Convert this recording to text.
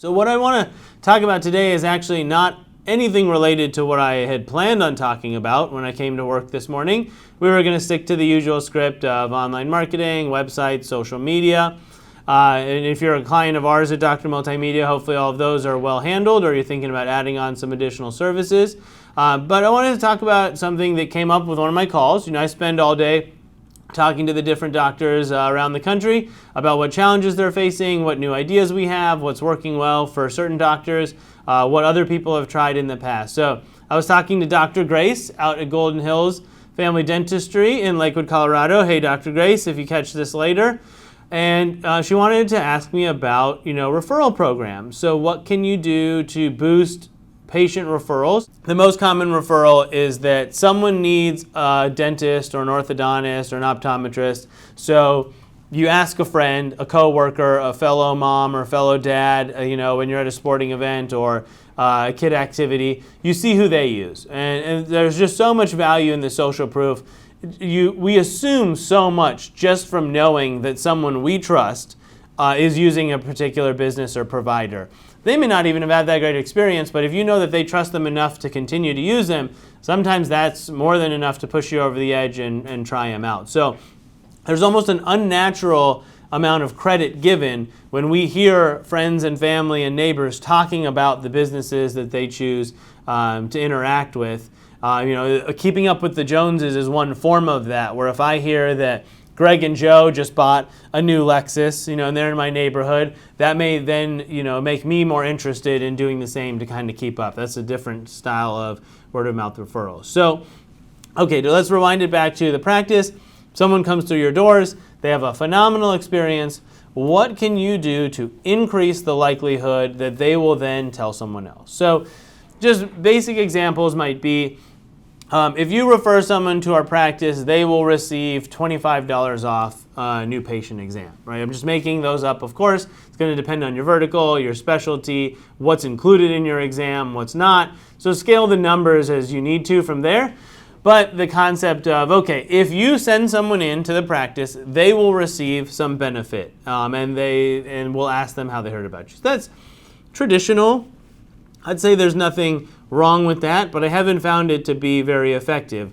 So what I want to talk about today is actually not anything related to what I had planned on talking about when I came to work this morning. We were going to stick to the usual script of online marketing, websites, social media. And if you're a client of ours at Dr. Multimedia, hopefully all of those are well handled, or you're thinking about adding on some additional services. But I wanted to talk about something that came up with one of my calls. I spend all day talking to the different doctors around the country about what challenges they're facing, what new ideas we have, what's working well for certain doctors, what other people have tried in the past. So I was talking to Dr. Grace out at Golden Hills Family Dentistry in Lakewood, Colorado. Hey, Dr. Grace, if you catch this later. And she wanted to ask me about, referral programs. So what can you do to boost patient referrals? The most common referral is that someone needs a dentist or an orthodontist or an optometrist. So you ask a friend, a coworker, a fellow mom or fellow dad, when you're at a sporting event or a kid activity, you see who they use. And there's just so much value in the social proof. We assume so much just from knowing that someone we trust is using a particular business or provider. They may not even have had that great experience, but if you know that they trust them enough to continue to use them, sometimes that's more than enough to push you over the edge and try them out. So there's almost an unnatural amount of credit given when we hear friends and family and neighbors talking about the businesses that they choose to interact with. Keeping up with the Joneses is one form of that, where if I hear that Greg and Joe just bought a new Lexus, and they're in my neighborhood, that may then, make me more interested in doing the same to kind of keep up. That's a different style of word of mouth referrals. So, okay, let's rewind it back to the practice. Someone comes through your doors, they have a phenomenal experience. What can you do to increase the likelihood that they will then tell someone else? So, just basic examples might be, if you refer someone to our practice, they will receive $25 off a new patient exam, right? I'm just making those up, of course. It's going to depend on your vertical, your specialty, what's included in your exam, what's not. So scale the numbers as you need to from there. But the concept of, okay, if you send someone into the practice, they will receive some benefit, and we'll ask them how they heard about you. So that's traditional. I'd say there's nothing wrong with that, but I haven't found it to be very effective.